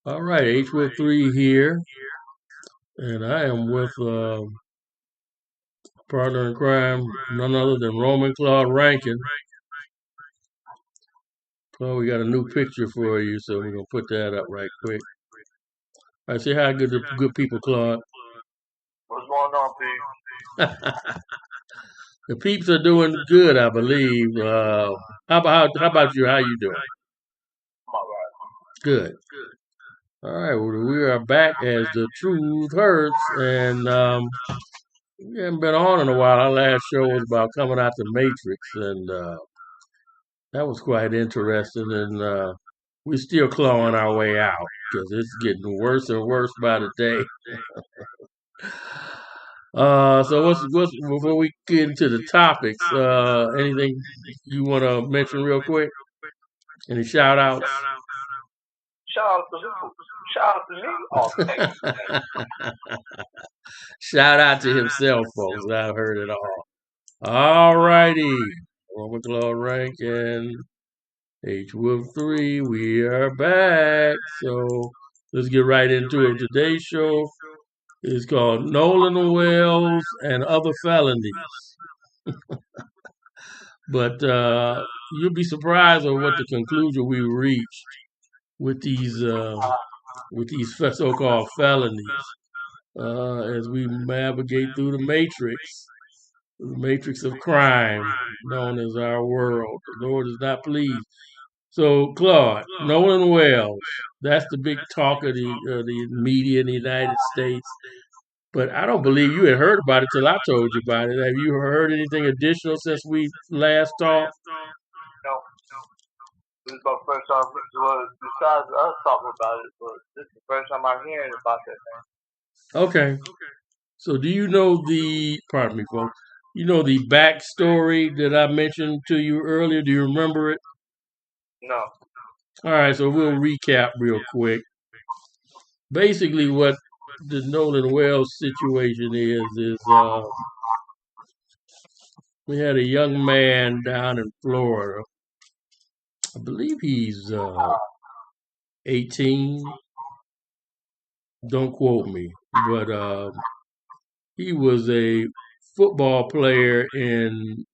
All right, H with three here, and I am with partner in crime, none other than Roman Claude Rankin. Well, we got a new picture for you, so we're gonna put that up right quick. All right, say hi, good people, Claude. What's going on, P? The peeps are doing good, I believe. How about you? How you doing? I'm all right. Good. All right, well, we are back as the truth hurts, and we haven't been on in a while. Our last show was about coming out the Matrix, and that was quite interesting. And we're still clawing our way out because it's getting worse and worse by the day. So what's before we get into the topics? Anything you want to mention real quick? Any shout outs? Shout out to who? Shout out to me? Oh, thank you. Shout out to himself, folks. I've heard it all. All righty. Robert Claude Rankin, H Wolf 3, we are back. So let's get right into it. Today's show is called Nolan Wells and Other Felonies. But you'll be surprised at what the conclusion we reached with these so-called felonies as we navigate through the matrix of crime known as our world. The Lord is not pleased. So, Claude, Nolan Wells, that's the big talk of the media in the United States. But I don't believe you had heard about it till I told you about it. Have you heard anything additional since we last talked? No, this is my first time. Well, besides us talking about it, but this is the first time I'm hearing about that thing. Okay. So, do you know pardon me, folks, you know the backstory that I mentioned to you earlier? Do you remember it? No. All right, so we'll recap real quick. Basically, what the Nolan Wells situation is we had a young man down in Florida. I believe he's 18. Don't quote me, but he was a football player in.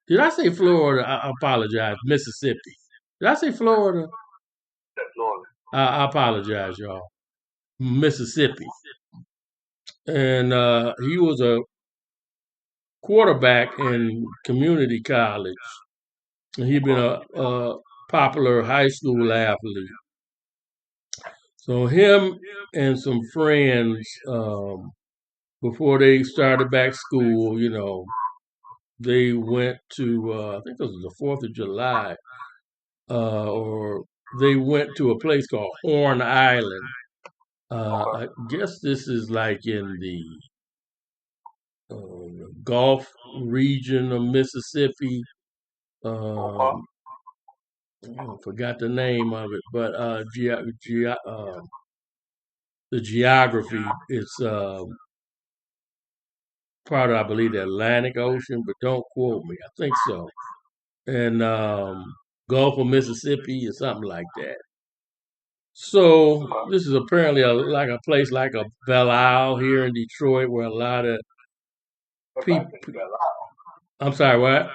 Did I say Florida? I apologize. Mississippi. Did I say Florida? That's Lord. I apologize, y'all. Mississippi, and he was a quarterback in community college. And he'd been a popular high school athlete. So him and some friends, before they started back school, they went to I think it was the Fourth of July, or they went to a place called Horn Island. Okay. I guess this is like in the Gulf region of Mississippi. Okay. Um, I forgot the name of it, but the geography is part of, I believe, the Atlantic Ocean, but don't quote me. I think so. And Gulf of Mississippi or something like that. So Okay. this is apparently like a place like a Belle Isle here in Detroit, where a lot of Everybody people. been to Belle Isle. I'm sorry, what?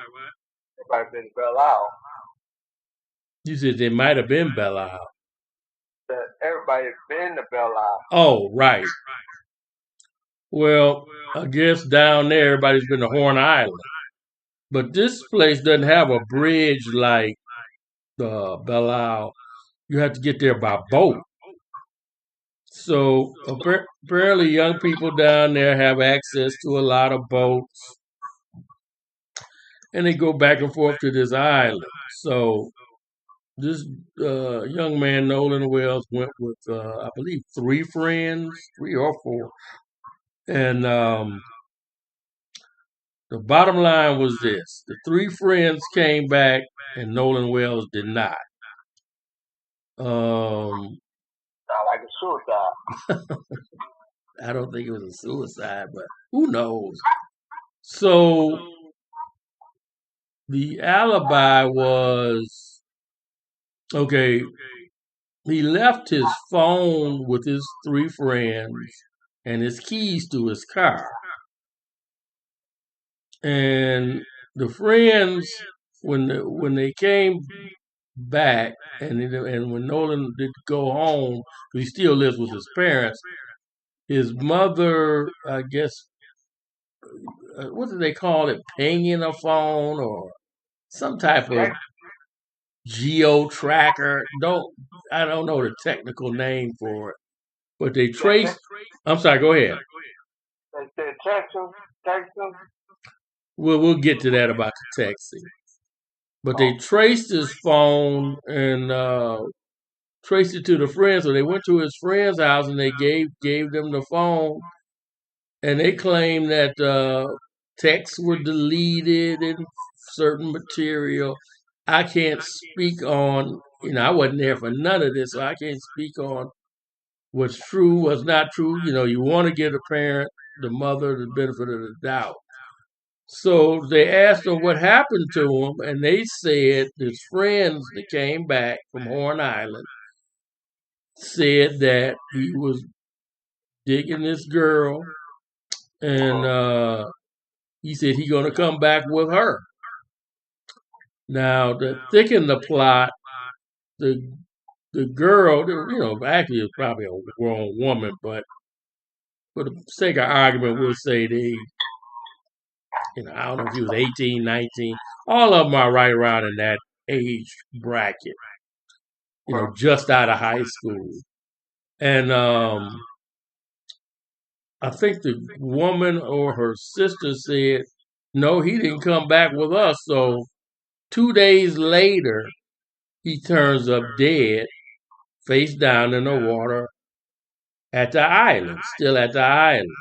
Everybody been to Belle Isle. You said they might have been Belle Isle. Everybody been to Belle Isle. Oh, right. Well, I guess down there everybody's been to Horn Island, but this place doesn't have a bridge like Belle Isle. You have to get there by boat. So apparently, young people down there have access to a lot of boats, and they go back and forth to this island. So this young man, Nolan Wells, went with I believe three friends, three or four, and the bottom line was this: the three friends came back, and Nolan Wells did not. Um, Sound like a suicide. I don't think it was a suicide, but who knows? So the alibi was okay. he left his phone with his 3 friends and his keys to his car. And the friends, when they came back, and when Nolan did go home, he still lives with his parents. His mother, I guess, what do they call it? Pinging a phone or some type of geo tracker. I don't know the technical name for it, but they traced. I'm sorry. Go ahead. They said text him. We'll get to that about the texting. But they traced his phone and traced it to the friends. So they went to his friend's house and they gave them the phone, and they claimed that texts were deleted and certain material. I can't speak on. I wasn't there for none of this, so I can't speak on what's true, what's not true. You want to give the parent, the mother, the benefit of the doubt. So they asked him what happened to him, and they said his friends that came back from Horn Island said that he was digging this girl, and he said he's going to come back with her. Now, to thicken the plot, the girl, actually is probably a grown woman, but for the sake of argument, we'll say I don't know if he was 18, 19. All of them are right around in that age bracket, just out of high school. And I think the woman or her sister said, no, he didn't come back with us. So 2 days later, he turns up dead, face down in the water at the island, still at the island.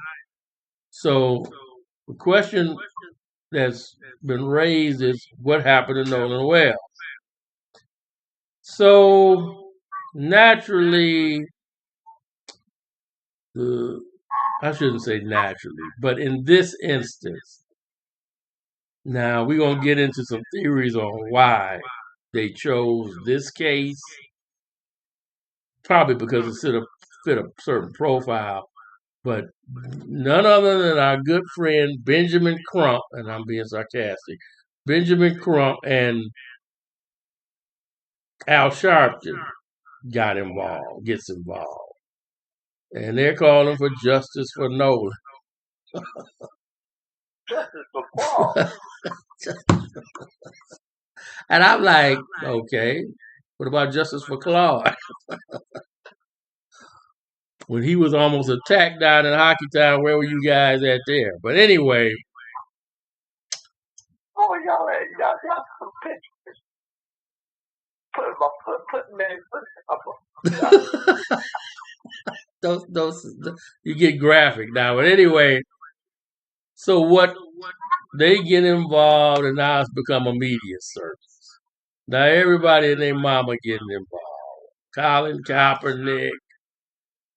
So the question that's been raised is what happened to Nolan Wells? So naturally, I shouldn't say naturally, but in this instance, now we're going to get into some theories on why they chose this case. Probably because it fit a certain profile, but none other than our good friend Benjamin Crump, and I'm being sarcastic, Benjamin Crump and Al Sharpton gets involved. And they're calling for justice for Nolan. Justice for Paul. And I'm like, okay, what about justice for Claude? When he was almost attacked down in Hockey Town, where were you guys at there? But anyway. Oh, y'all some pictures. Those, you get graphic now. But anyway, so what they get involved, and now it's become a media service. Now everybody and their mama getting involved. Colin Kaepernick,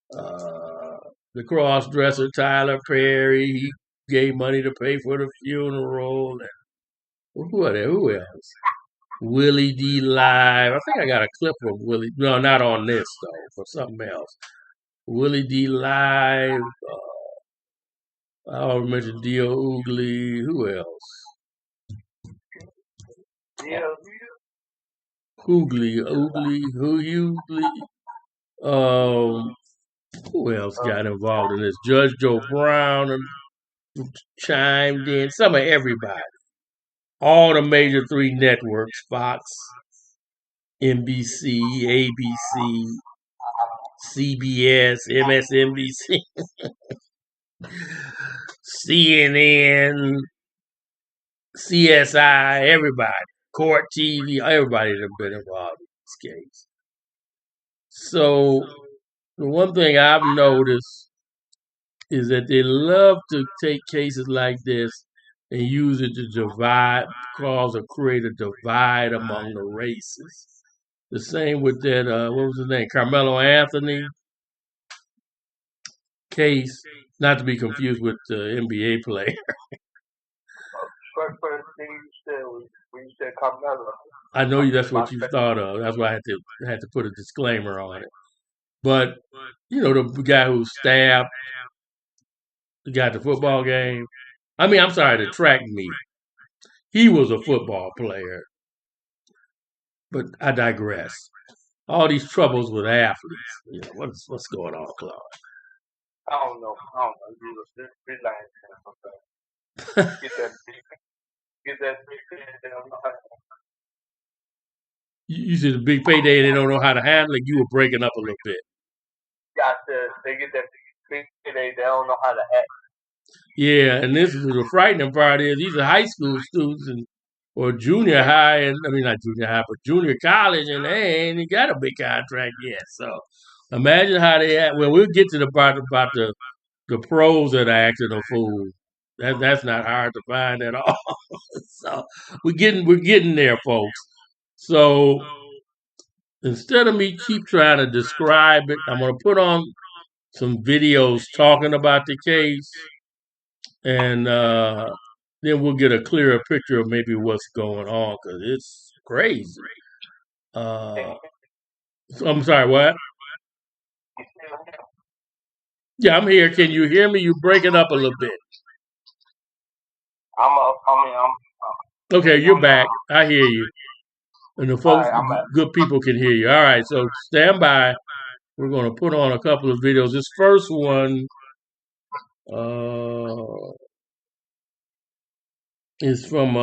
the cross-dresser Tyler Perry, he gave money to pay for the funeral. And who else? Willie D. Live. I think I got a clip of Willie. No, not on this, though, for something else. Willie D. Live. I already mentioned Dio Oogly. Who else? Hoogly. Who else got involved in this? Judge Joe Brown chimed in. Some of everybody. All the major 3 networks: Fox, NBC, ABC, CBS, MSNBC, CNN, CSI, everybody, Court TV, everybody that have been involved in this case. So the one thing I've noticed is that they love to take cases like this and use it to create a divide among the races. The same with that, what was his name? Carmelo Anthony case, not to be confused with the NBA player. when you said Carmelo. I know I'm that's thinking what about you second. thought of. That's why I had to put a disclaimer on it. But the guy who stabbed the guy at the football game. I mean, I'm sorry, the track meet. He was a football player. But I digress. All these troubles with athletes. What's going on, Claude? I don't know. You was just relax. Get that. Get that. You said the big payday, they don't know how to handle it. You were breaking up a little bit. Got to. They get that big payday. They don't know how to act. Yeah, and this is the frightening part is these are high school students or junior high, and I mean not junior high, but junior college, and they ain't got a big contract yet. So imagine how they act. Well, we'll get to the part about the pros that are acting a fool. That's not hard to find at all. So we're getting there, folks. So instead of me keep trying to describe it, I'm gonna put on some videos talking about the case, and then we'll get a clearer picture of maybe what's going on because it's crazy. Uh, so I'm sorry, what? Yeah, I'm here. Can you hear me? You breaking up a little bit. I'm up. I mean, I'm. Okay, You you're back. now. I hear you. And the All folks, right. I'm at. good people can hear you. All right, so stand by. We're going to put on a couple of videos. This first one is from,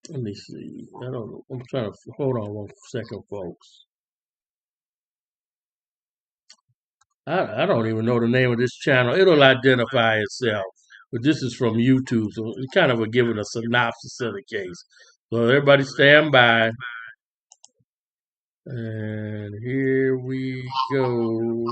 let me see. I don't know. I'm trying to, hold on one second, folks. I don't even know the name of this channel. It'll identify itself. But this is from YouTube, so it's kind of giving a synopsis of the case. So everybody stand by. And here we go.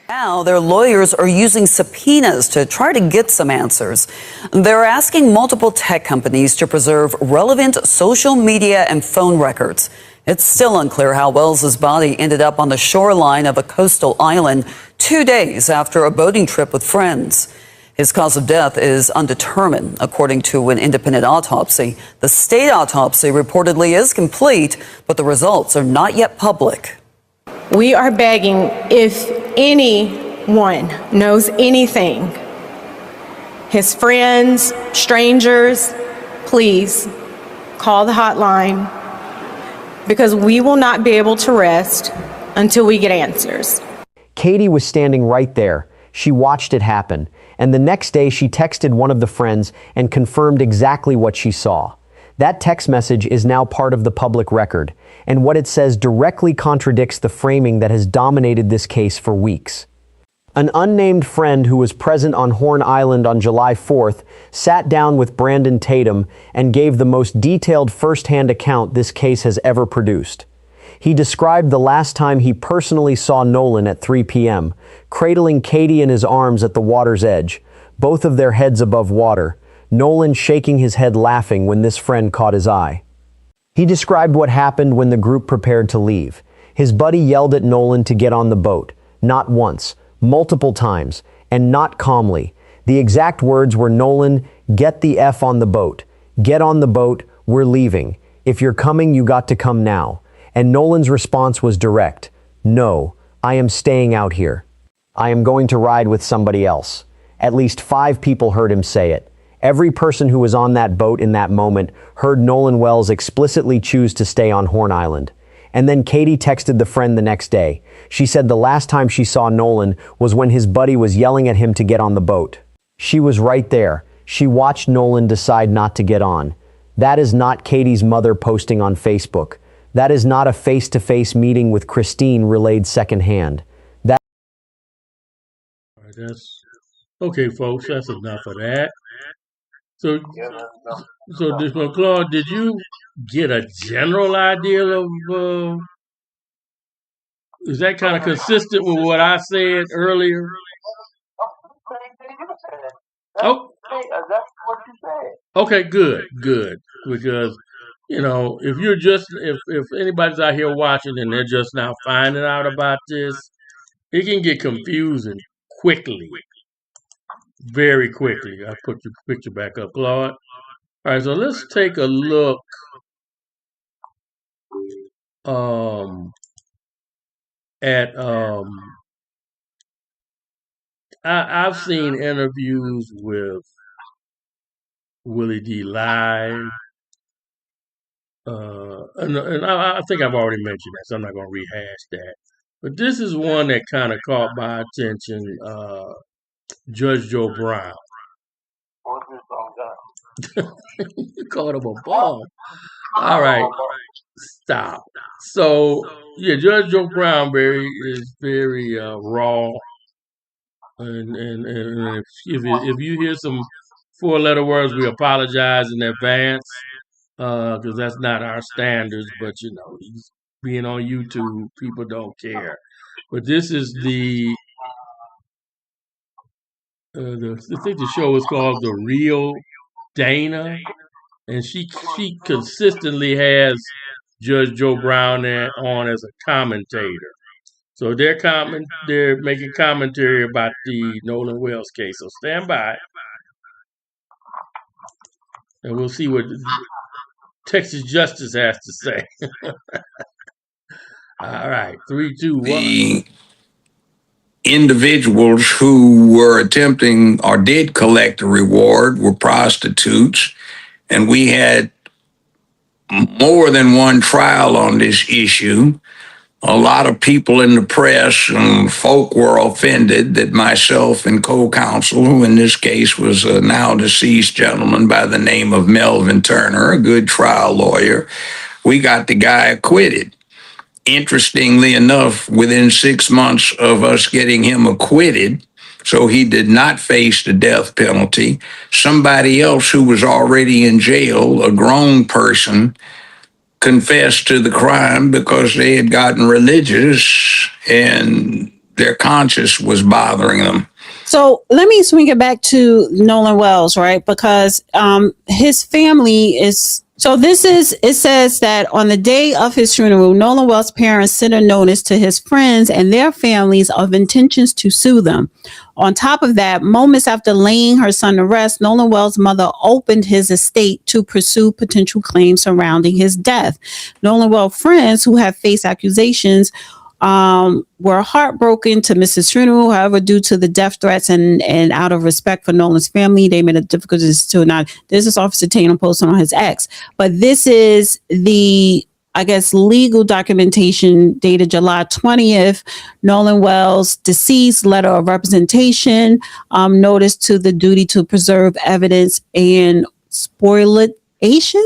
Now, their lawyers are using subpoenas to try to get some answers. They're asking multiple tech companies to preserve relevant social media and phone records. It's still unclear how Wells's body ended up on the shoreline of a coastal island 2 days after a boating trip with friends. His cause of death is undetermined, according to an independent autopsy. The state autopsy reportedly is complete, but the results are not yet public. We are begging, if anyone knows anything, his friends, strangers, please call the hotline because we will not be able to rest until we get answers. Katie was standing right there. She watched it happen. And the next day she texted one of the friends and confirmed exactly what she saw. That text message is now part of the public record, and what it says directly contradicts the framing that has dominated this case for weeks. An unnamed friend who was present on Horn Island on July 4th sat down with Brandon Tatum and gave the most detailed first-hand account this case has ever produced. He described the last time he personally saw Nolan at 3 p.m., cradling Katie in his arms at the water's edge, both of their heads above water, Nolan shaking his head laughing when this friend caught his eye. He described what happened when the group prepared to leave. His buddy yelled at Nolan to get on the boat, not once, multiple times, and not calmly. The exact words were, "Nolan, get the F on the boat. Get on the boat, we're leaving. If you're coming, you got to come now." And Nolan's response was direct. "No, I am staying out here. I am going to ride with somebody else." At least 5 people heard him say it. Every person who was on that boat in that moment heard Nolan Wells explicitly choose to stay on Horn Island. And then Katie texted the friend the next day. She said the last time she saw Nolan was when his buddy was yelling at him to get on the boat. She was right there. She watched Nolan decide not to get on. That is not Katie's mother posting on Facebook. That is not a face-to-face meeting with Christine relayed secondhand. All right, that's okay, folks. That's enough of that. So, Claude, did you get a general idea of? Is that kind of consistent with what I said earlier? Oh, That's what you said. okay, good. Because if anybody's out here watching and they're just now finding out about this, it can get confusing quickly. very quickly. I put your picture back up, Claude. All right, so let's take a look at I've seen interviews with Willie D. live, and I think I've already mentioned that, so I'm not going to rehash that. But this is one that kind of caught my attention. Judge Joe Brown. What's this song got? You called him a bum. All right, stop. So yeah, Judge Joe Brown is very raw, and if you hear some 4-letter words, we apologize in advance because that's not our standards. But you know, he's being on YouTube, people don't care. But this is I think the show is called The Real Dana, and she consistently has Judge Joe Brown on as a commentator. So they're making commentary about the Nolan Wells case. So stand by, and we'll see what Texas Justice has to say. All right, 3, 2, 1. The individuals who were attempting or did collect a reward were prostitutes, and we had more than one trial on this issue. A lot of people in the press and folk were offended that myself and co-counsel, who in this case was a now deceased gentleman by the name of Melvin Turner, a good trial lawyer, we got the guy acquitted. Interestingly enough, within 6 months of us getting him acquitted, so he did not face the death penalty, somebody else who was already in jail, a grown person, confessed to the crime because they had gotten religious and their conscience was bothering them. So let me swing it back to Nolan Wells, right? Because his family is. So it says that on the day of his funeral, Nolan Wells' parents sent a notice to his friends and their families of intentions to sue them. On top of that, moments after laying her son to rest, Nolan Wells' mother opened his estate to pursue potential claims surrounding his death. Nolan Wells' friends who have faced accusations were heartbroken to Mrs. funeral. However, due to the death threats and out of respect for Nolan's family, they made a difficult decision to not. This is Officer Tatum posting on his ex, but this is the, I guess, legal documentation dated July 20th. Nolan Wells deceased letter of representation, notice to the duty to preserve evidence and spoliation.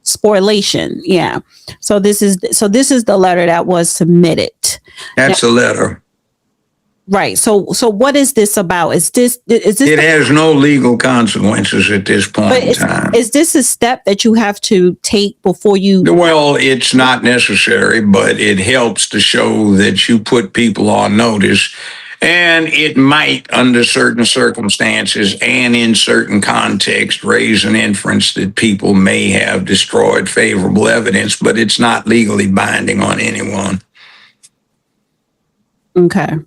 Spoliation, yeah. So this is the letter that was submitted. That's a letter. Right. So what is this about? Is this It has no legal consequences at this point in time. Is this a step that you have to take before you? Well, it's not necessary, but it helps to show that you put people on notice. And it might, under certain circumstances and in certain contexts, raise an inference that people may have destroyed favorable evidence, but it's not legally binding on anyone. Okay.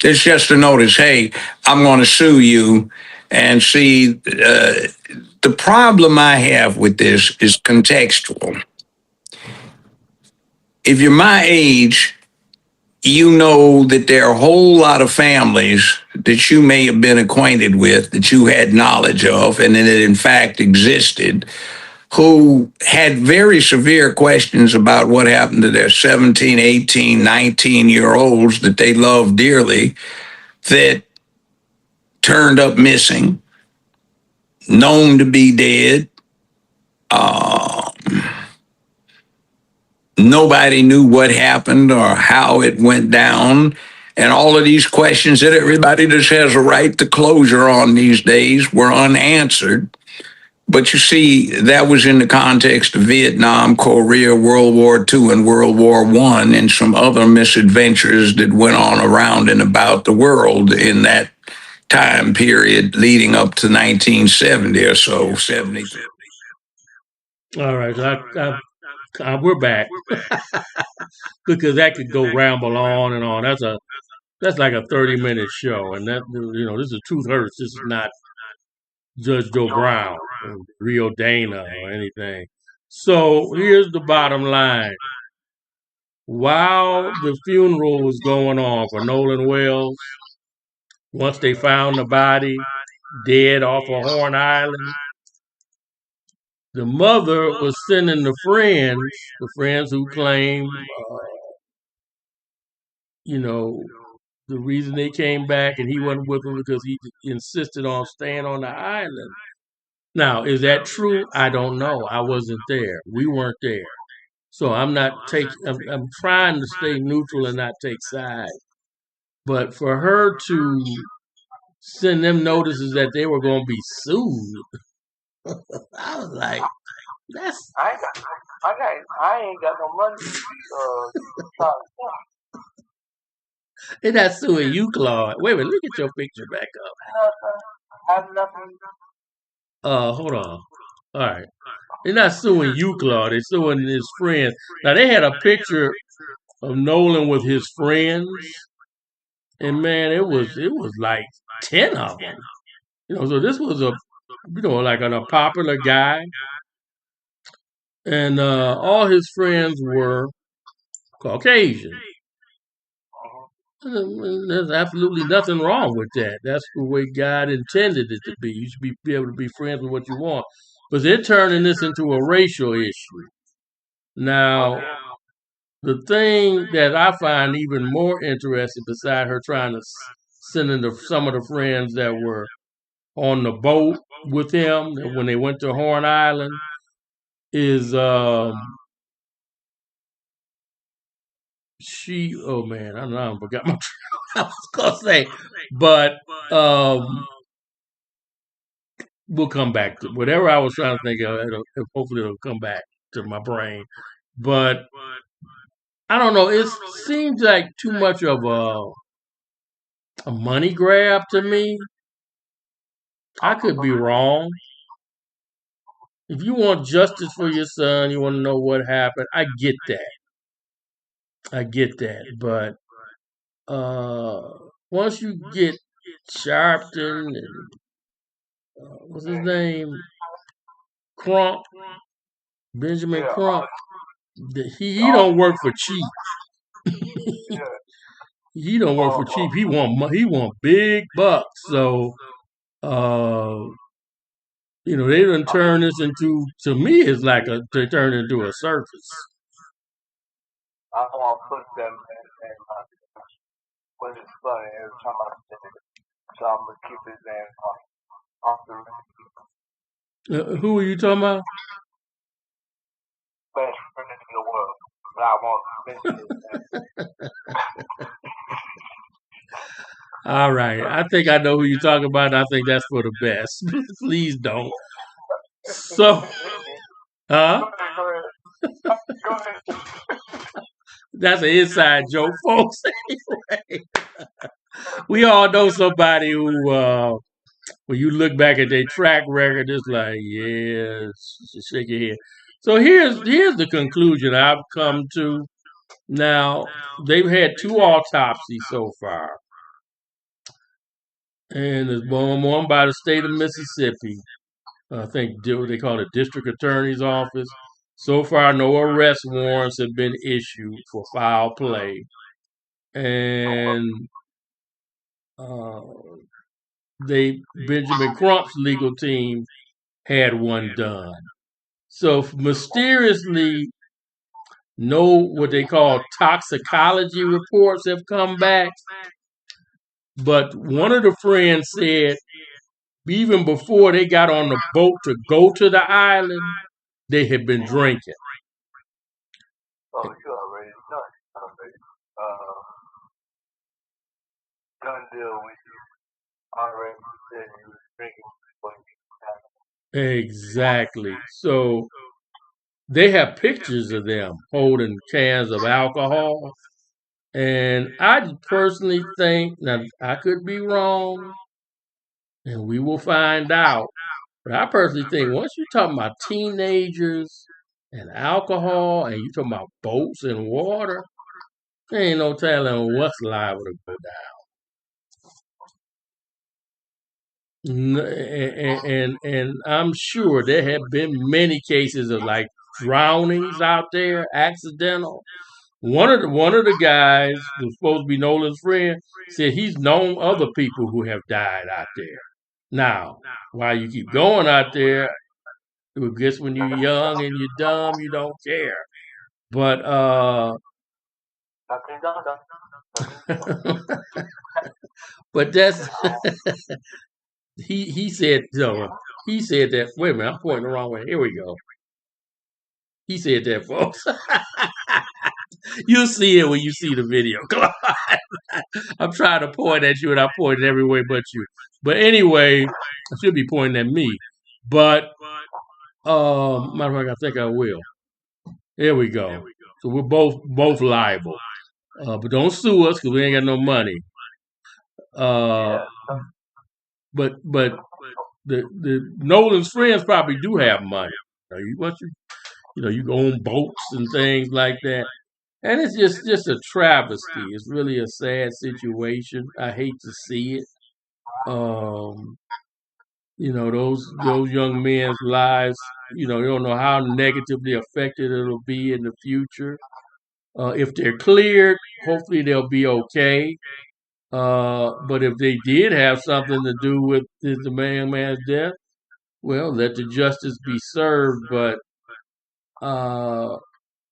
It's just a notice, hey, I'm going to sue you. And see, the problem I have with this is contextual. If you're my age, you know that there are a whole lot of families that you may have been acquainted with, that you had knowledge of, and that it in fact existed, who had very severe questions about what happened to their 17, 18, 19-year-olds that they loved dearly, that turned up missing, known to be dead. Nobody knew what happened or how it went down. And all of these questions that everybody just has a right to closure on these days were unanswered. But you see, that was in the context of Vietnam, Korea, World War II, and World War I, and some other misadventures that went on around and about the world in that time period leading up to 1970 or so, 70. All right, we're back because that could go ramble on and on. That's like a 30-minute show, and that this is Truth Hurts. This is not Judge Joe Brown or Rio Dana or anything. So here's the bottom line. While the funeral was going on for Nolan Wells, once they found the body dead off of Horn Island, the mother was sending the friends who claim, the reason they came back and he wasn't with them because he insisted on staying on the island. Now, is that true? I don't know. I wasn't there. We weren't there. So I'm trying to stay neutral and not take sides. But for her to send them notices that they were going to be sued, I was like, that's. I ain't got no money. They're not suing you, Claude. Wait a minute, look at your picture back up. I have nothing. Hold on. All right. They're not suing you, Claude. They're suing his friends. Now, they had a picture of Nolan with his friends. And, man, it was like 10 of them. So this was like a popular guy. And all his friends were Caucasian. There's absolutely nothing wrong with that. That's the way God intended it to be. You should be able to be friends with what you want. But they're turning this into a racial issue. Now, the thing that I find even more interesting, beside her trying to send in some of the friends that were on the boat with him when they went to Horn Island, is oh man, I don't know, I forgot my I was gonna say, but we'll come back to whatever I was trying to think of. Hopefully it'll come back to my brain. But I don't know. It seems like too much of a money grab to me. I could be wrong. If you want justice for your son, you want to know what happened. I get that. But once you get Sharpton and what's his name, Crump, Benjamin Crump, he don't work for cheap. He don't work for cheap. He want big bucks. So they done turn this into, to me, it's like they turn it into a circus. I don't want to put them in when it's funny every time I say it. So I'm going to keep his name off the record. Who are you talking about? Best friend in the world. But I won't mention his name. All right. I think I know who you're talking about. And I think that's for the best. Please don't. So, huh? That's an inside joke, folks. Anyway, we all know somebody who, when you look back at their track record, it's like, yeah, shake your head. So here's the conclusion I've come to. Now, they've had 2 autopsies so far. And there's one by the state of Mississippi. I think they call it District Attorney's Office. So far, no arrest warrants have been issued for foul play. And Benjamin Crump's legal team had one done. So mysteriously, what they call toxicology reports have come back. But one of the friends said even before they got on the boat to go to the island, they had been drinking. Oh, you already know. Done deal with you. Already said you was drinking before you had. Exactly. So they have pictures of them holding cans of alcohol. And I personally think, now I could be wrong, and we will find out. But I personally think once you're talking about teenagers and alcohol and you're talking about boats and water, There ain't no telling what's liable to go down. And I'm sure there have been many cases of like drownings out there, accidental. One of the guys who's supposed to be Nolan's friend said he's known other people who have died out there. Now, while you keep going out there, I guess when you're young and you're dumb, you don't care. But but that's he said so. He said that. Wait a minute, I'm pointing the wrong way. Here we go. He said that, folks. You'll see it when you see the video. I'm trying to point at you, and I pointed every way but you. But anyway, I should be pointing at me. But matter of fact, I think I will. There we go. So we're both liable. But don't sue us because we ain't got no money. But the Nolan's friends probably do have money. You go on boats and things like that. And it's just a travesty. It's really a sad situation. I hate to see it. Those young men's lives, you don't know how negatively affected it'll be in the future. If they're cleared, hopefully they'll be okay. But if they did have something to do with the man's death, well, let the justice be served. But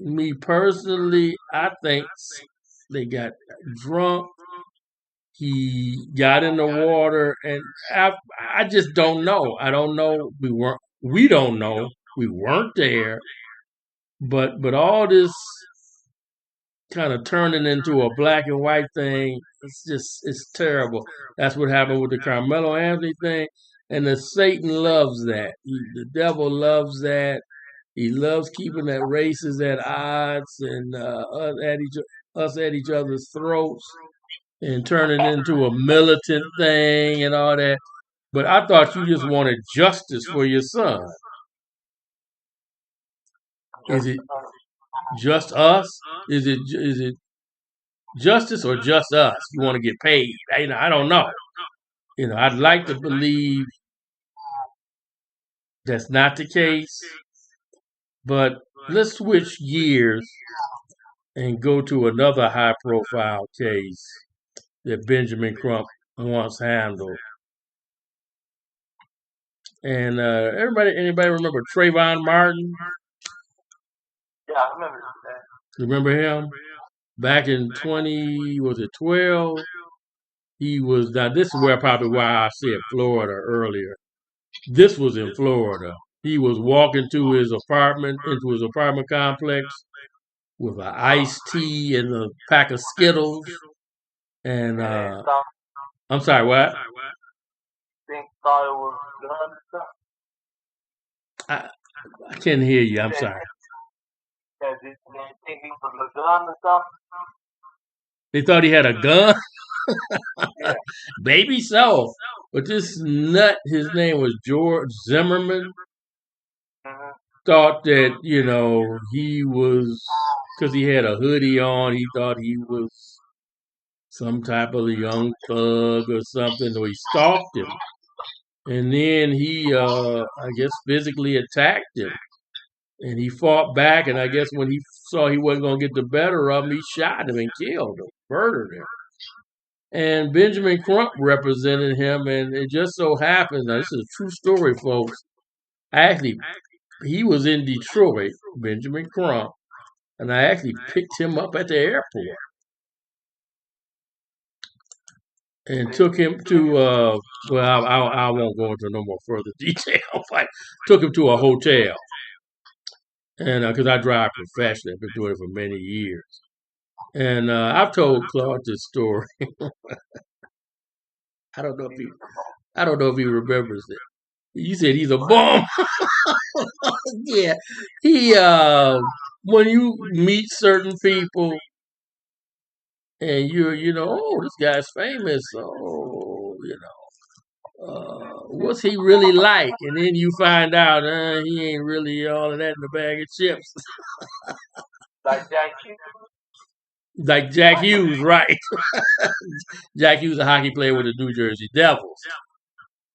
me personally, I think they got drunk. He got in the water, and I just don't know. I don't know. We don't know. We weren't there. But all this kind of turning into a black and white thing, it's terrible. That's what happened with the Carmelo Anthony thing, and Satan loves that. The devil loves that. He loves keeping that races at odds and us at each other's throats and turning it into a militant thing and all that. But I thought you just wanted justice for your son. Is it just us? Is it justice or just us? You want to get paid? I don't know. I'd like to believe that's not the case. But let's switch gears and go to another high-profile case that Benjamin Crump once handled. And anybody remember Trayvon Martin? Yeah, I remember that. Remember him? Back in 12? He was, now this is probably why I said Florida earlier. This was in Florida. He was walking into his apartment complex with an iced tea and a pack of Skittles. And, I'm sorry, what? Thought it was gun stuff. I can't hear you. I'm sorry. Yeah, did they think he was a gun or something? They thought he had a gun? Yeah. Maybe so. But this nut, his name was George Zimmerman, thought that, he was, because he had a hoodie on, he thought he was some type of a young thug or something, so he stalked him. And then he, I guess, physically attacked him. And he fought back, and I guess when he saw he wasn't going to get the better of him, he shot him and killed him, murdered him. And Benjamin Crump represented him, and it just so happens, now this is a true story, folks. Actually, he was in Detroit, Benjamin Crump, and I actually picked him up at the airport and took him to, I won't go into no more further detail. I took him to a hotel. And because I drive professionally, I've been doing it for many years. And I've told Claude this story. I don't know if he remembers it. You said he's a bum. Yeah. He when you meet certain people and oh, this guy's famous. Oh, what's he really like? And then you find out he ain't really all of that in a bag of chips. Like Jack Chief? Like Jack Hughes, right? Jack Hughes, a hockey player with the New Jersey Devils.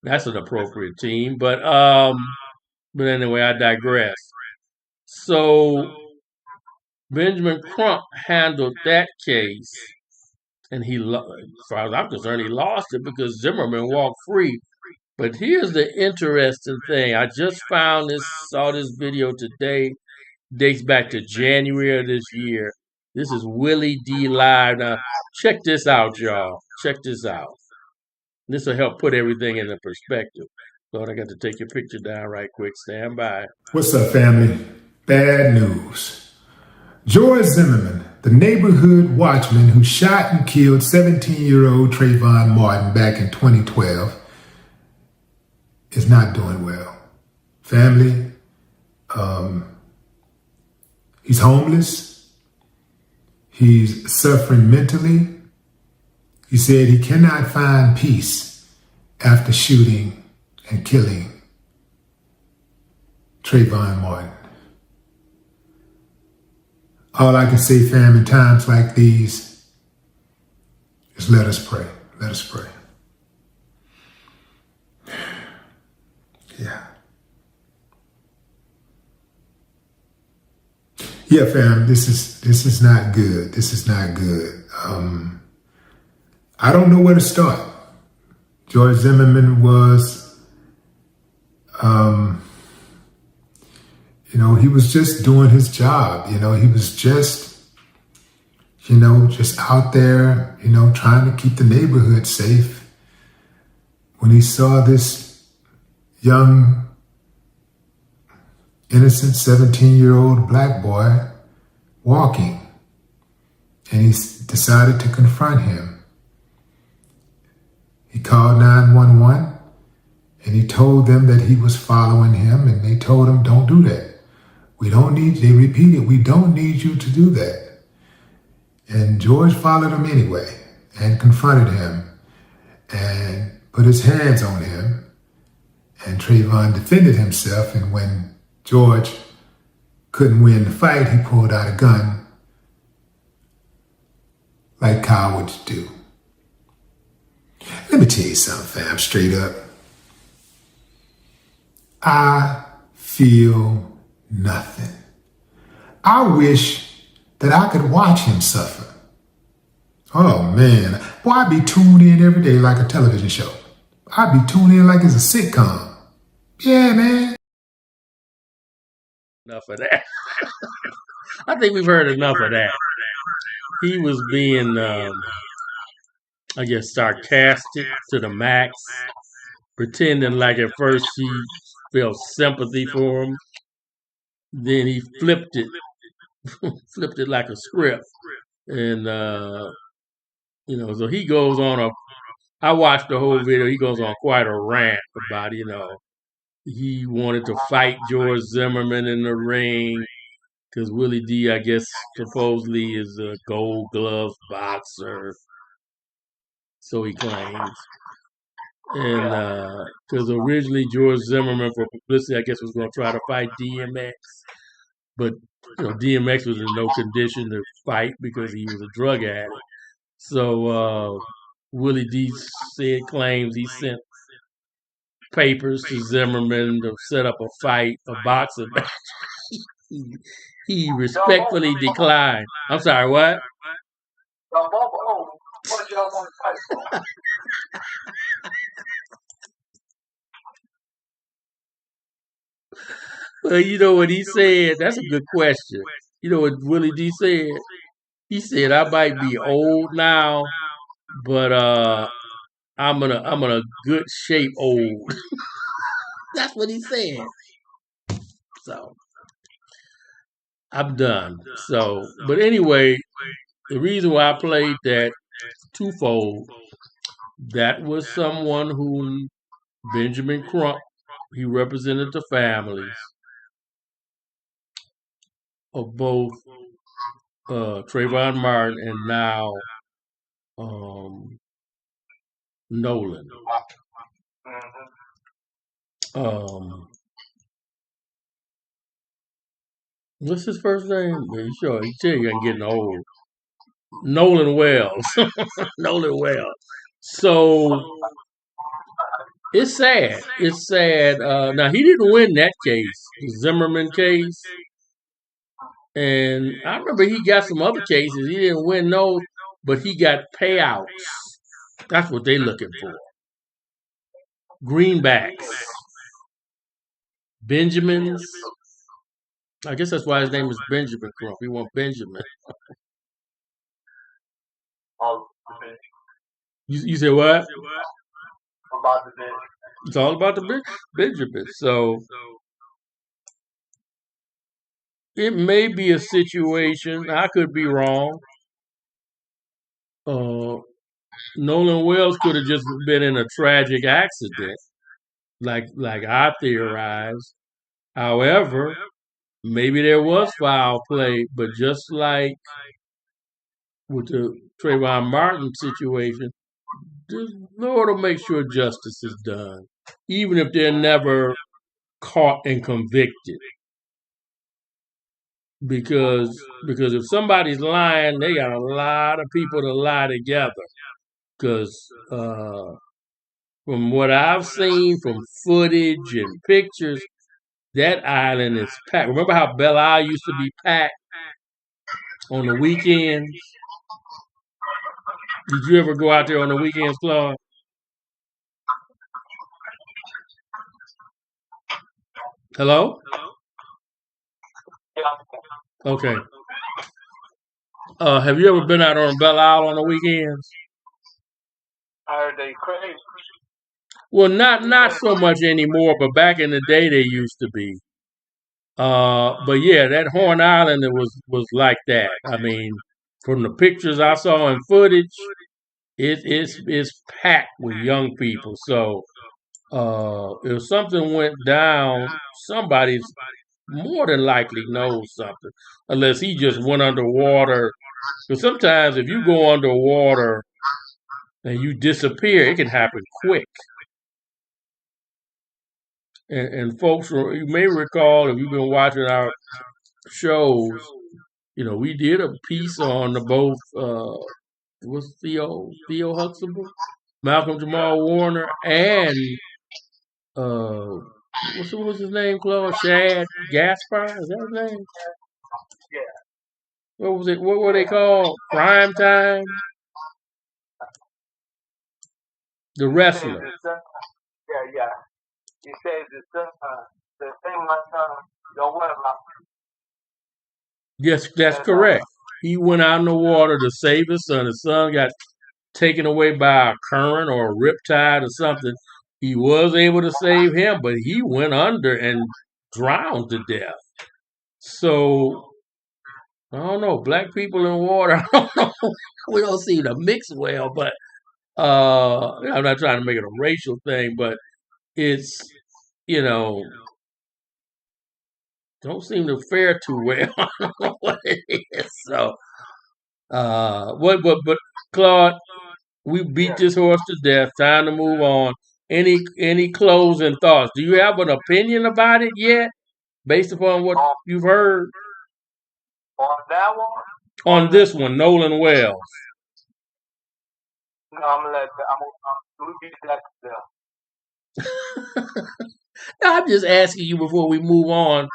That's an appropriate team, but anyway, I digress. So Benjamin Crump handled that case, and as far as I'm concerned, he lost it because Zimmerman walked free. But here's the interesting thing: I just saw this video today. Dates back to January of this year. This is Willie D Live. Now, check this out, y'all. Check this out. This will help put everything into perspective. Lord, I got to take your picture down right quick. Stand by. What's up, family? Bad news. George Zimmerman, the neighborhood watchman who shot and killed 17-year-old Trayvon Martin back in 2012, is not doing well. Family, he's homeless. He's suffering mentally. He said he cannot find peace after shooting and killing Trayvon Martin. All I can say, fam, in times like these is let us pray. Let us pray. Yeah. Yeah, fam, this is not good. This is not good. I don't know where to start. George Zimmerman was, he was just doing his job. He was just out there, trying to keep the neighborhood safe. When he saw this young, innocent 17-year-old black boy walking, and he decided to confront him. He called 911, and he told them that he was following him, and they told him, don't do that. They repeated, we don't need you to do that. And George followed him anyway and confronted him and put his hands on him. And Trayvon defended himself, and when George couldn't win the fight, he pulled out a gun like cowards do. Let me tell you something, fam, straight up. I feel nothing. I wish that I could watch him suffer. Oh man, boy, I'd be tuned in every day like a television show. I'd be tuned in like it's a sitcom. Yeah, man. Enough of that. I think we've heard enough of that. He was being, sarcastic to the max, pretending like at first he felt sympathy for him. Then he flipped it like a script. And, so he goes on I watched the whole video. He goes on quite a rant about, he wanted to fight George Zimmerman in the ring because Willie D, I guess, supposedly is a gold glove boxer. So he claims. And because originally George Zimmerman, for publicity, I guess, was going to try to fight DMX. But, DMX was in no condition to fight because he was a drug addict. So Willie D claims he sent papers to Zimmerman to set up a boxing match. He respectfully declined. I'm sorry, what? Well, you know what he said? That's a good question. You know what Willie D said? He said, I might be old now, but I'm in a good shape old. That's what he said. So I'm done. But anyway, the reason why I played that twofold, that was someone whom Benjamin Crump, he represented the families of both Trayvon Martin and now Nolan. What's his first name? Sure, you tell you I'm getting old. Nolan Wells. Nolan Wells. So it's sad. It's sad. Now he didn't win that case, the Zimmerman case, and I remember he got some other cases. He didn't win those, but he got payouts. That's what they're looking for. Greenbacks, Benjamins. I guess that's why his name is Benjamin Crump. He wants Benjamin. You say what? About the bit. It's all about the Benjamin. So it may be a situation. I could be wrong. Nolan Wells could have just been in a tragic accident, like I theorized. However, maybe there was foul play, but just like with the Trayvon Martin situation, the Lord will make sure justice is done, even if they're never caught and convicted. Because if somebody's lying, they got a lot of people to lie together. Because from what I've seen, from footage and pictures, that island is packed. Remember how Belle Isle used to be packed on the weekends? Did you ever go out there on the weekends, Claude? Hello? Okay. Have you ever been out on Belle Isle on the weekends? I heard they crazy. Well, not so much anymore, but back in the day they used to be. But yeah, that Horn Island was like that. I mean, from the pictures I saw and footage, it's packed with young people. So if something went down, somebody's more than likely knows something, unless he just went underwater. Because sometimes if you go underwater and you disappear, it can happen quick. And folks, you may recall if you've been watching our shows, we did a piece on the both. What's Theo Huxtable, Malcolm Jamal Warner, and what was his name? Claude Shad Gaspar, is that his name? Yeah. What was it? What were they called? Prime Time. The wrestler. Yeah. He says the thing my son don't worry about. Yes, that's correct. He went out in the water to save his son. His son got taken away by a current or a riptide or something. He was able to save him, but he went under and drowned to death. So I don't know. Black people in water, I don't know. We don't seem to mix well, but I'm not trying to make it a racial thing, but it's don't seem to fare too well. I don't know what it is. So but Claude, we beat this horse to death. Time to move on. Any closing thoughts? Do you have an opinion about it yet, based upon what you've heard? On that one? On this one, Nolan Wells. No, I'm gonna beat that to death. I'm just asking you before we move on.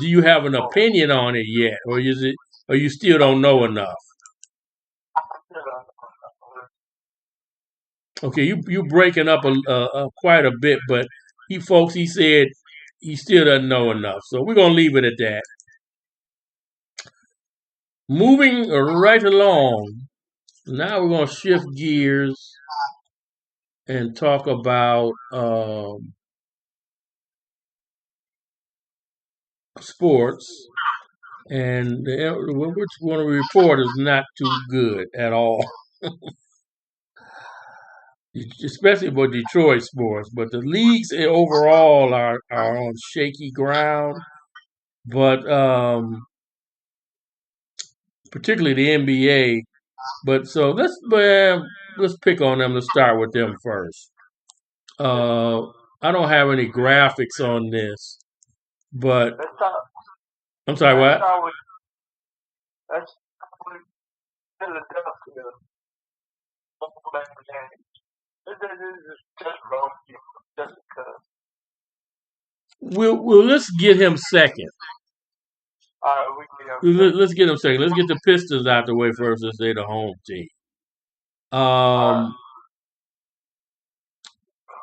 Do you have an opinion on it yet, or you still don't know enough? Okay, you breaking up quite a bit, but he said he still doesn't know enough. So we're gonna leave it at that. Moving right along, now we're gonna shift gears and talk about sports. And which one we report is not too good at all. Especially for Detroit sports, but the leagues overall are on shaky ground. But particularly the NBA. But so let's pick on them. Let's start with them first. I don't have any graphics on this, but I'm sorry, what? Philadelphia, this is just roasting, just because. Well, let's get him second. All right, we can. Let's get him second. Let's get the Pistons out the way first, since they're the home team.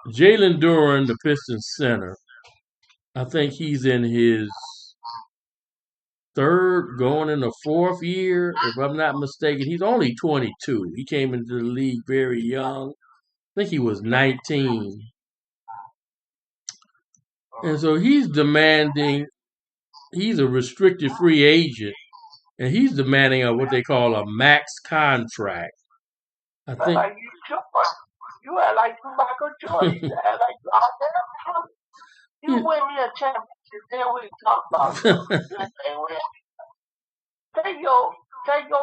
Jalen Duren, the Pistons center, I think he's in his third, going in the fourth year, if I'm not mistaken. He's only 22. He came into the league very young. I think he was 19. And so he's demanding, he's a restricted free agent, and he's demanding what they call a max contract. I think. Like you act like you Michael Jordan. You act like you win me a championship, then we talk about it. Take your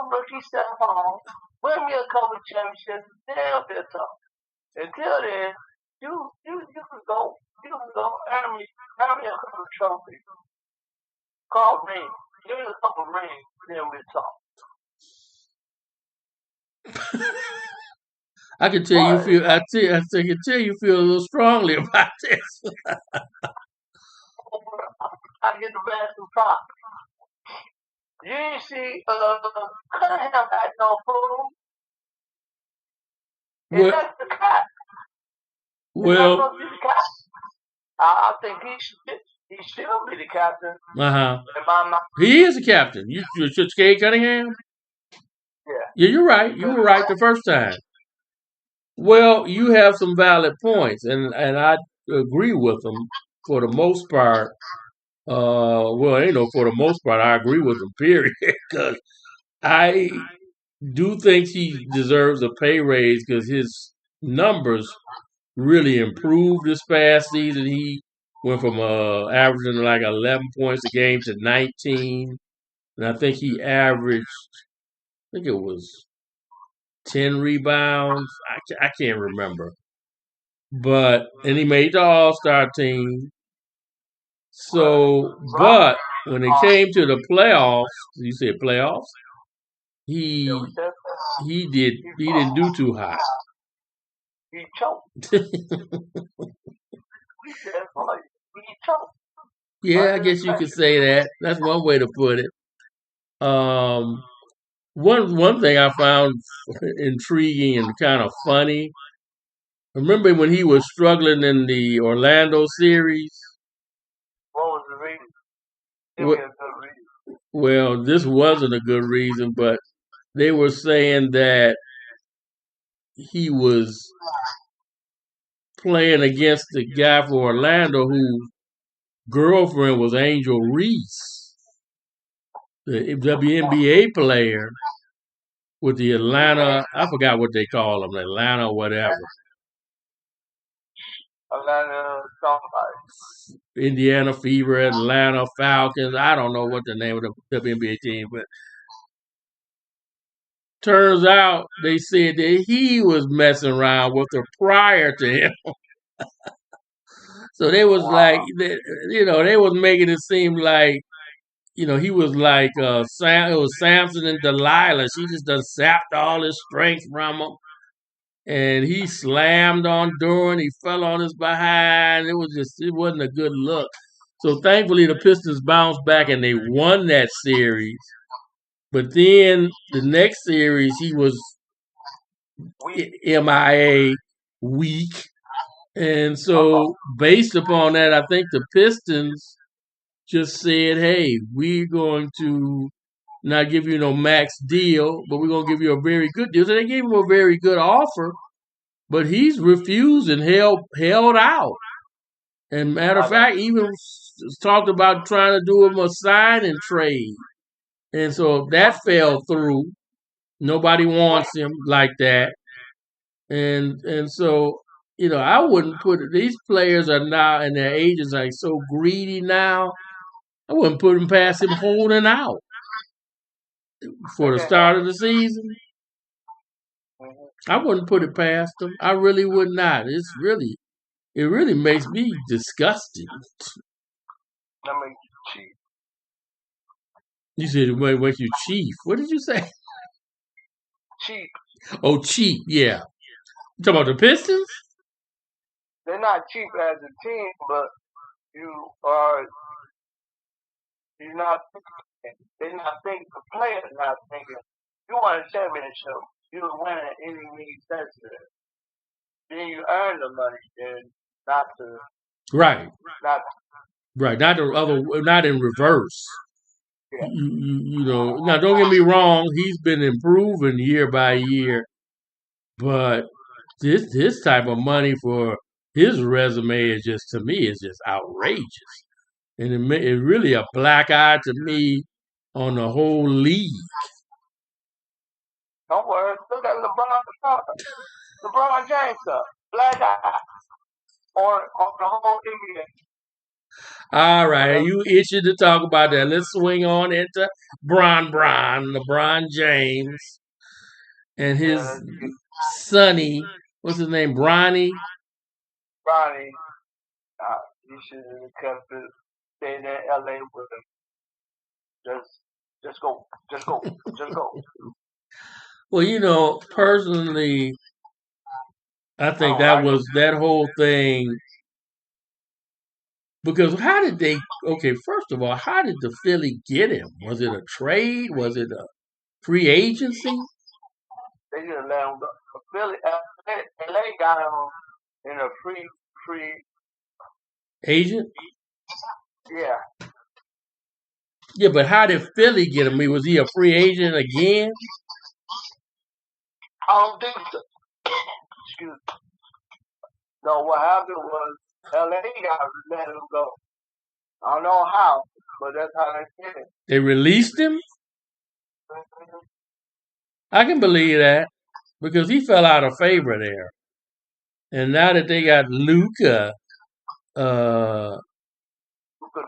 rookie self home, win me a couple championships, then we'll talk. Until then, you can go earn me a couple trophies. Call rings. Give me a couple rings, then we'll talk. I can tell you feel. I can tell you feel a little strongly about this. I get the best of props. You ain't see Cunningham had no food. And Well, that's the cat. well, I think he should be the captain. uh huh. In my mind. He is a captain. You should Cade Cunningham. Yeah, you're right. You were right the first time. Well, you have some valid points, and I agree with them for the most part. For the most part, I agree with them. Period. Because I do think he deserves a pay raise because his numbers really improved this past season. He went from averaging like 11 points a game to 19, and I think he averaged, I think it was 10 rebounds. I can't remember. And he made the All-Star team. So, but when it came to the playoffs, you said playoffs, he didn't do too hot. He choked. Yeah, I guess you could say that. That's one way to put it. One thing I found intriguing and kind of funny. Remember when he was struggling in the Orlando series? What was the reason? Give me a good reason. Well, this wasn't a good reason, but they were saying that he was playing against the guy for Orlando whose girlfriend was Angel Reese, the WNBA player with the Atlanta, I forgot what they call them, Atlanta whatever. Atlanta somebody. Indiana Fever, Atlanta Falcons. I don't know what the name of the WNBA team, but turns out they said that he was messing around with her prior to him. So they was like, they was making it seem like, he was like it was Samson and Delilah. She just done sapped all his strength from him. And he slammed on Duren. He fell on his behind. It wasn't a good look. So thankfully the Pistons bounced back and they won that series. But then the next series he was MIA, weak. And so based upon that, I think the Pistons just said, hey, we're going to not give you no max deal, but we're going to give you a very good deal. So they gave him a very good offer, but he's refused and held out. And matter of fact, even talked about trying to do him a sign and trade. And so that fell through. Nobody wants him like that. And so, I wouldn't put it. These players are now, and their agents are so greedy now. I wouldn't put him past him holding out for the start of the season. I wouldn't put it past him. I really would not. It really makes me disgusted. That makes you cheap. You said it makes you chief. What did you say? cheap. Oh, cheap, yeah. You talking about the Pistons? They're not cheap as a team, but you're not thinking. They're not thinking. The players not thinking. You won a championship. You win at any means necessary. Then you earn the money, and not to Right. not. Right. Not the other. Not in reverse. Yeah. You know. Now, don't get me wrong. He's been improving year by year, but this type of money for his resume is just, to me, is just outrageous, and it's really a black eye to me on the whole league. Don't worry. Look at LeBron James, black eye on the whole NBA. All right, you itching to talk about that? Let's swing on into LeBron James, and his sonny. What's his name? Bronny. Bronny. He should have kept it. Staying in LA with him. Just go. Well, you know, personally, I think that whole thing. Because how did they? Okay, first of all, how did the Philly get him? Was it a trade? Was it a free agency? They just let him go. Philly, LA got him in a free agent. Yeah. Yeah, but how did Philly get him? Was he a free agent again? I don't think so. Excuse me. No, what happened was LA got to let him go. I don't know how, but that's how they did it. They released him? I can believe that because he fell out of favor there. And now that they got Luka, Luka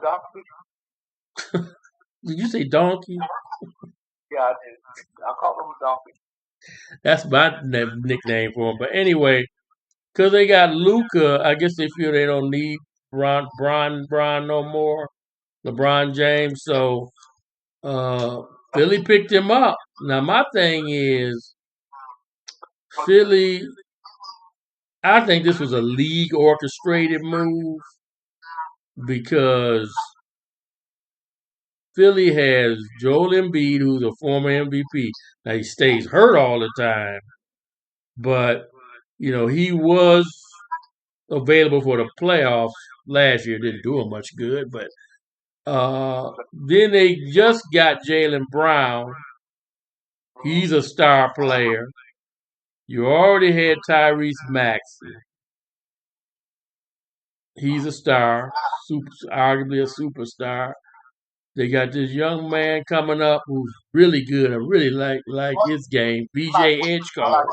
Donkey? Did you say donkey? Yeah, I did. I call him Donkey. That's my nickname for him. But anyway, because they got Luka, I guess they feel they don't need Bron no more. LeBron James. So Philly picked him up. Now my thing is, Philly, I think this was a league orchestrated move because Philly has Joel Embiid, who's a former MVP. Now he stays hurt all the time, but you know he was available for the playoffs last year. Didn't do him much good, but then they just got Jaylen Brown. He's a star player. You already had Tyrese Maxey. He's a star, arguably a superstar. They got this young man coming up who's really good. I really like his game, BJ Edgecombe.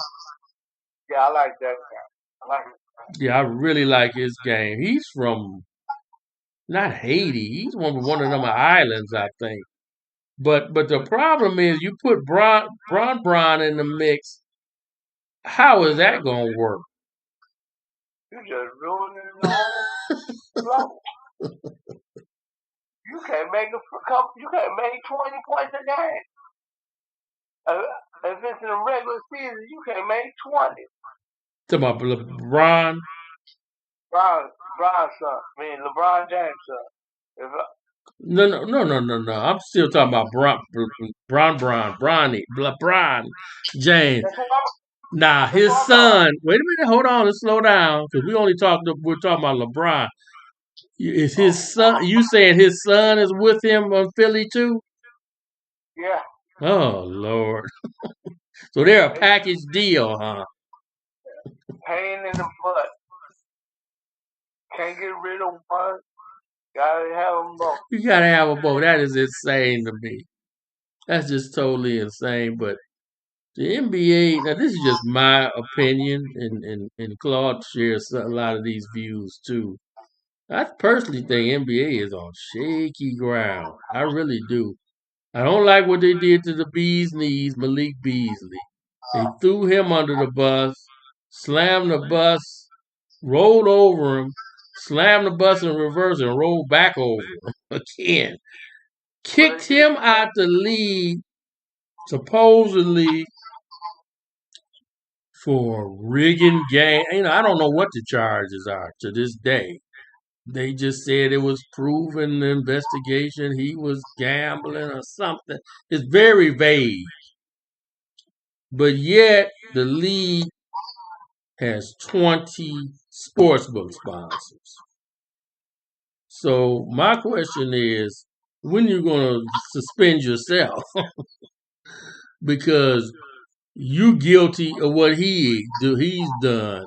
Yeah, I like that guy. Yeah, I really like his game. He's from not Haiti. He's one of them islands, I think. But the problem is you put Bron in the mix. How is that gonna work? You just ruining the whole You can't make You can't make 20 points a game. If it's in a regular season, you can't make 20. Talking about LeBron. LeBron's son. I mean, LeBron James' son. No. I'm still talking about LeBron James. Now his son. Wait a minute. Hold on. Let's slow down because we're talking about LeBron. Is his son? You saying his son is with him on Philly too? Yeah. Oh Lord. So they're a package deal, huh? Pain in the butt. Can't get rid of one. Gotta have them both. You gotta have them both. That is insane to me. That's just totally insane. But the NBA, now this is just my opinion, and Claude shares a lot of these views too. I personally think NBA is on shaky ground. I really do. I don't like what they did to the Bee's Knees, Malik Beasley. They threw him under the bus, slammed the bus, rolled over him, slammed the bus in reverse, and rolled back over him again. Kicked him out the league, supposedly for rigging game. I don't know what the charges are to this day. They just said it was proven in the investigation he was gambling or something. It's very vague. But yet the league has 20 sportsbook sponsors. So my question is, when you going to suspend yourself? Because you guilty of what he's done.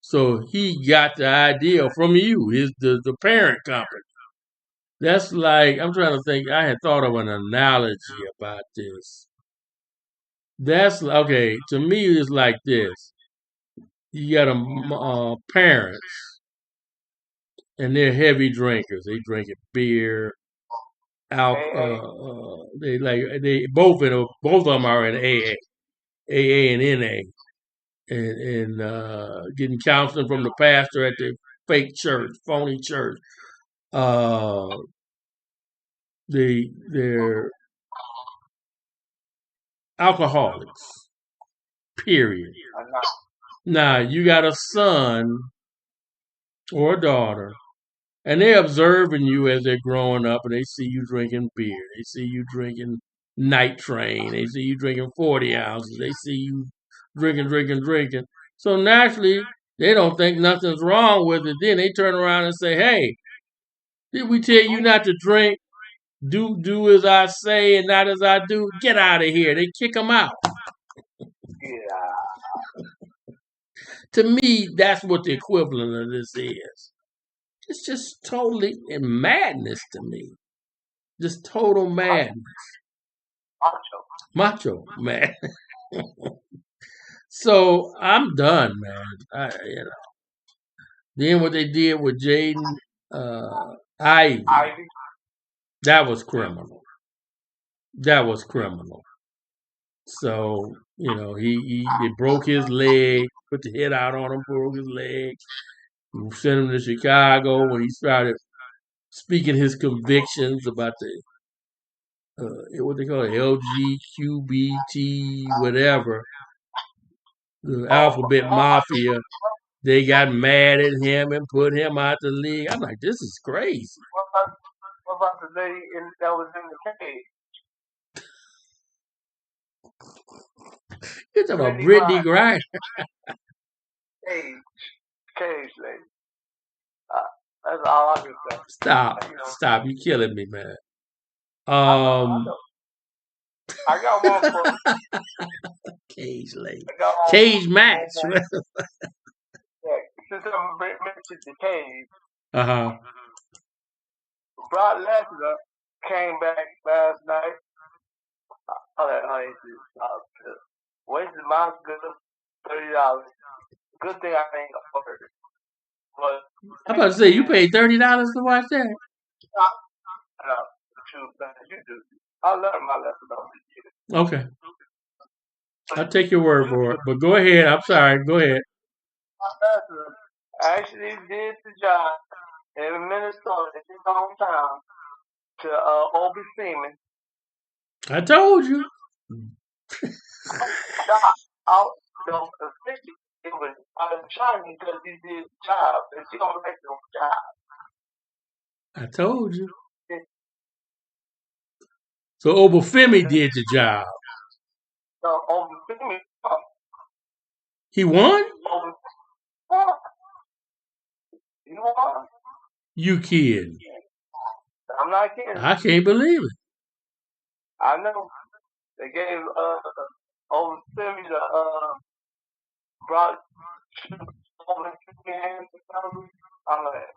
So he got the idea from you, the parent company. That's like, I'm trying to think, I had thought of an analogy about this. That's okay, to me it's like this. You got parents, and they're heavy drinkers. They drinking beer, alcohol. They both of them are in AA and NA, and getting counseling from the pastor at the fake church, phony church. Uh, they're alcoholics. Period. Now you got a son or a daughter, and they're observing you as they're growing up, and they see you drinking beer. They see you drinking Night Train. They see you drinking 40 ounces. They see you drinking. So naturally, they don't think nothing's wrong with it. Then they turn around and say, "Hey, did we tell you not to drink? Do as I say and not as I do. Get out of here." They kick them out. To me, that's what the equivalent of this is. It's just totally madness to me. Just total madness. Macho man. So I'm done, man. Then what they did with Jaden Ivy, that was criminal. That was criminal. So they broke his leg, put the hit out on him, broke his leg, sent him to Chicago when he started speaking his convictions about what they call it, LGQBT, whatever, the alphabet mafia. They got mad at him and put him out the league. I'm like, this is crazy. What about the lady that was in the cage? You're talking about Brittany Griner. Cage lady. That's all I can say. Stop! You killing me, man. I got one for Cage lady. Cage match. Yeah, since I mentioned the cage. Brock Lesnar came back last night. Wasted my good $30. Good thing I ain't ordered it. But I'm about to say, you paid $30 to watch that? No, you do. I learned my lesson over the years. Okay. I'll take your word for it. But go ahead. I'm sorry. Go ahead. My lesson actually did the job in Minnesota, in his hometown, to Obi Seaman. I told you. It was shiny because he did the job, and she don't like the job. I told you. So Obafemi did the job. So Obafemi, he won? He won. You kidding? I'm not kidding. I can't believe it. I know. They gave Obafemi the brought Obafemi hands or something. I'm like,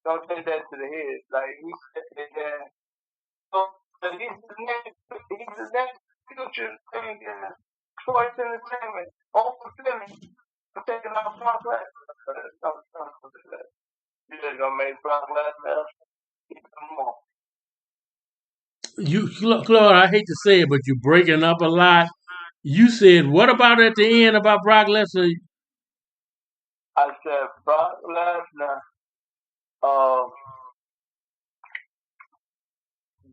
don't take that to the head. Like he said that. So he's the next future thing in sports entertainment. Obafemi for taking out Brock Lesnar. You're just gonna make Brock Lesnar more. Claude, I hate to say it, but you're breaking up a lot. You said, what about at the end about Brock Lesnar? I said Brock Lesnar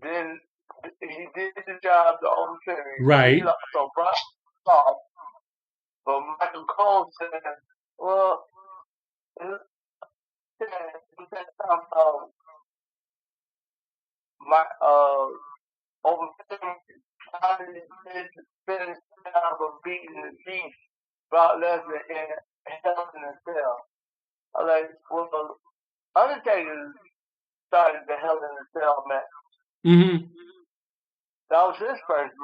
then he did the job to Obafemi. Right. So Brock lost, But Michael Cole said, well, he said something about over trying to finish down for beating the Chiefs, Brock Lesnar in Hell in a Cell. I was like, well, Undertaker started the Hell in a Cell match. Mm-hmm. That was his first.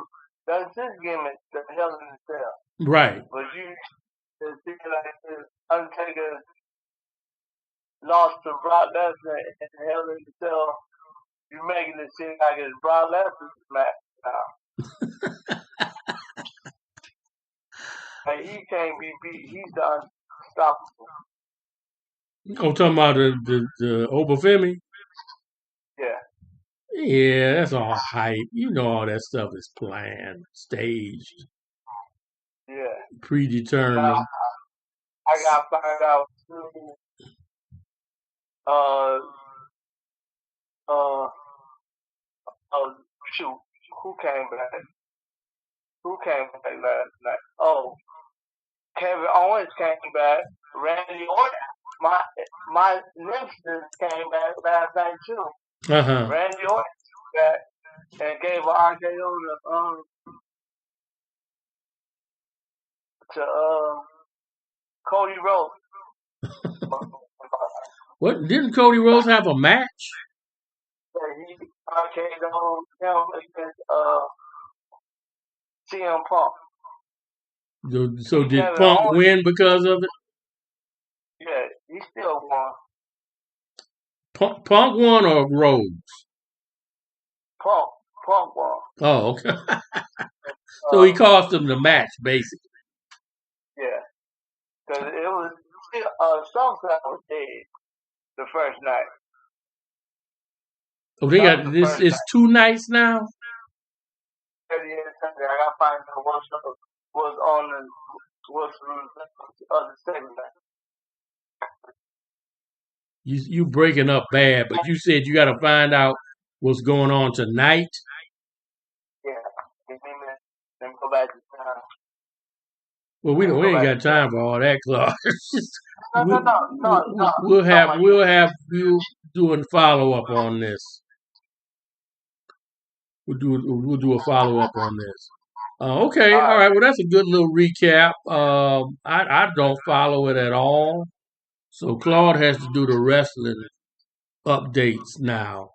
That was his gimmick, the Hell in a Cell. Right. But you see, like Undertaker lost to Brock Lesnar in Hell in a Cell. You're making it seem like it's Brock Lesnar's match now. Like, he can't be beat. He's unstoppable. Oh, talking about the Obafemi? Yeah. Yeah, that's all hype. You know all that stuff is planned, staged, Yeah. predetermined. I got to find out who, shoot, who came back? Who came back last night? Oh, Kevin Owens came back. Randy Orton, my nemesis came back last night too. Uh-huh. Randy Orton came back and gave an RKO to Cody Rhodes. What, didn't Cody Rhodes have a match? He RKO'd him against CM Punk. So did Punk win because of it? Yeah, he still won. Punk won or Rhodes? Punk won. Oh, okay. So he cost him the match, basically. Yeah, because it was SummerSlam was dead the first night. Oh, they got this. It's 2 nights now. I gotta find out what was on the other segment. You breaking up bad, but you said you got to find out what's going on tonight. Yeah, let me go back to time. Well, we ain't got time for all that, Clark. No. We'll have you doing follow up on this. We'll do a follow up on this. Okay, all right. Well, that's a good little recap. I don't follow it at all, so Claude has to do the wrestling updates now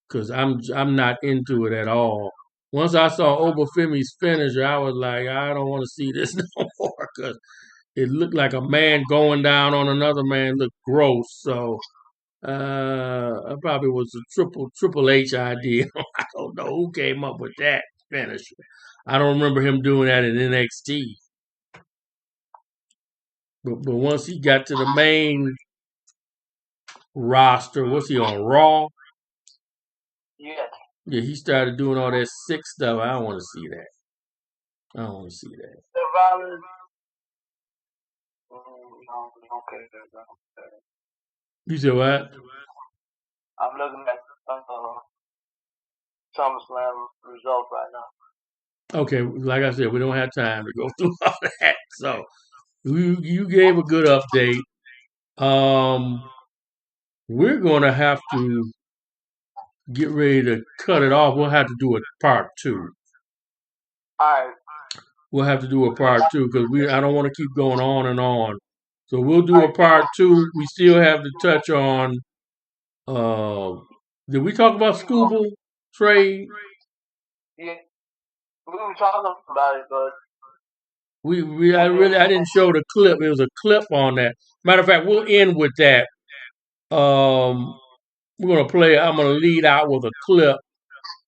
because I'm not into it at all. Once I saw Obafemi's finisher, I was like, I don't want to see this no more because it looked like a man going down on another man. Looked gross. So it probably was a Triple H idea. I don't know who came up with that finisher. I don't remember him doing that in NXT. But once he got to the main roster, what's he on, Raw? Yeah. Yeah, he started doing all that sick stuff. I don't want to see that. I don't want to see that. The violence. Okay. You said what? I'm looking at SummerSlam results right now. Okay, like I said, we don't have time to go through all that. So you gave a good update. We're gonna have to get ready to cut it off. We'll have to do a part 2. All right. We'll have to do a part 2 because I don't want to keep going on and on. So we'll do a part 2. We still have to touch on. Did we talk about Scooble trade? Yeah, we were talking about it, but I didn't show the clip. It was a clip on that. Matter of fact, we'll end with that. We're gonna play. I'm gonna lead out with a clip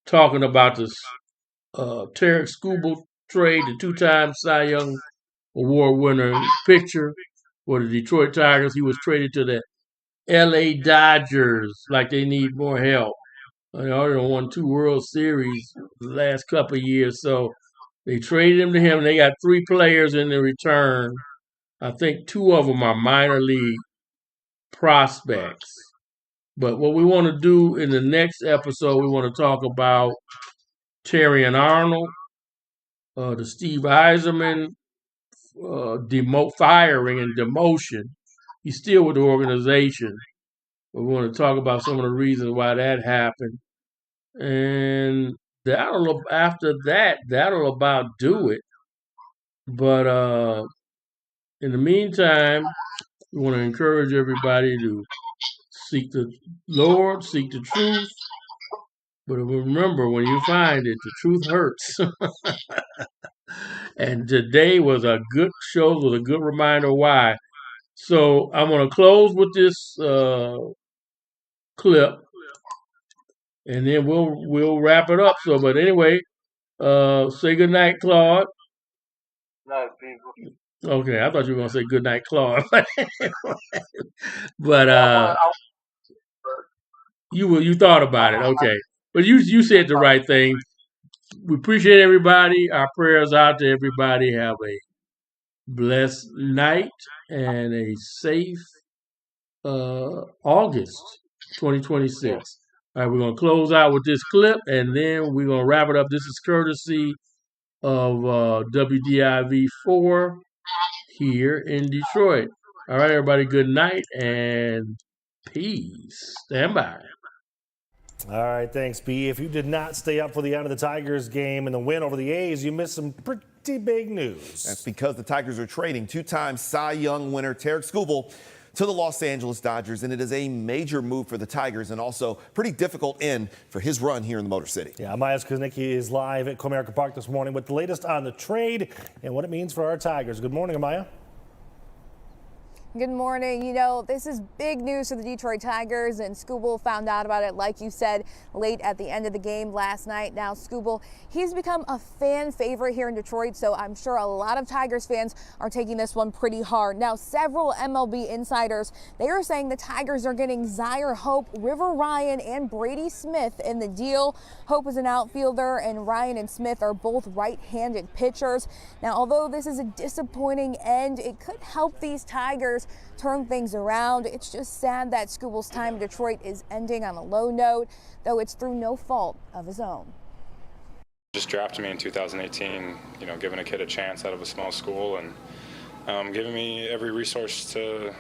talking about this Tarek Scooble trade, the 2-time Cy Young Award winner pitcher for the Detroit Tigers. He was traded to the L.A. Dodgers, like they need more help. They already won 2 World Series the last couple of years, so they traded him to him. They got 3 players in the return. I think 2 of them are minor league prospects. But what we want to do in the next episode, we want to talk about Terry and Arnold, the Steve Eiserman firing and demotion. He's still with the organization. We want to talk about some of the reasons why that happened, and that'll about do it. But in the meantime, we want to encourage everybody to seek the Lord, seek the truth. But remember, when you find it, the truth hurts. And today was a good reminder why. So I'm going to close with this clip, and then we'll wrap it up. So, but anyway, say good night, Claude. Night, people. Okay, I thought you were going to say good night, Claude. But you thought about it, okay? But you said the right thing. We appreciate everybody. Our prayers out to everybody. Have a blessed night and a safe August 2026. All right, we're going to close out with this clip, and then we're going to wrap it up. This is courtesy of WDIV4 here in Detroit. All right, everybody, good night and peace. Stand by. All right, thanks, B. If you did not stay up for the end of the Tigers game and the win over the A's, you missed some pretty big news. That's because the Tigers are trading two-time Cy Young winner Tarek Skubal to the Los Angeles Dodgers, and it is a major move for the Tigers and also pretty difficult end for his run here in the Motor City. Yeah, Amaya Skrznicki is live at Comerica Park this morning with the latest on the trade and what it means for our Tigers. Good morning, Amaya. Good morning. You know, this is big news for the Detroit Tigers, and Skubal found out about it, like you said, late at the end of the game last night. Now, Skubal, he's become a fan favorite here in Detroit, so I'm sure a lot of Tigers fans are taking this one pretty hard. Now, several MLB insiders, they are saying the Tigers are getting Zaire Hope, River Ryan, and Brady Smith in the deal. Hope is an outfielder, and Ryan and Smith are both right-handed pitchers. Now, although this is a disappointing end, it could help these Tigers turn things around. It's just sad that Skubal's time in Detroit is ending on a low note, though it's through no fault of his own. Just drafted me in 2018, you know, giving a kid a chance out of a small school and giving me every resource to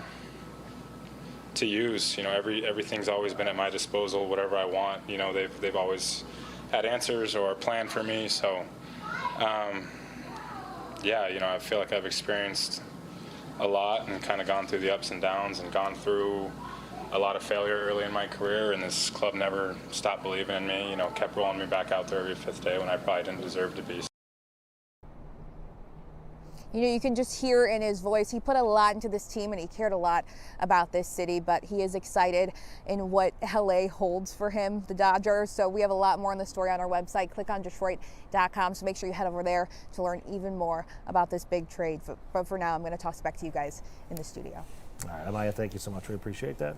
use. You know, everything's always been at my disposal, whatever I want. You know, they've always had answers or a plan for me. So, yeah, you know, I feel like I've experienced a lot and kind of gone through the ups and downs and gone through a lot of failure early in my career, and this club never stopped believing in me, you know, kept rolling me back out there every fifth day when I probably didn't deserve to be. You know, you can just hear in his voice, he put a lot into this team and he cared a lot about this city, but he is excited in what LA holds for him, the Dodgers. So we have a lot more on the story on our website. Click on Detroit.com. So make sure you head over there to learn even more about this big trade. But for now, I'm going to toss it back to you guys in the studio. All right, Amaya, thank you so much. We appreciate that.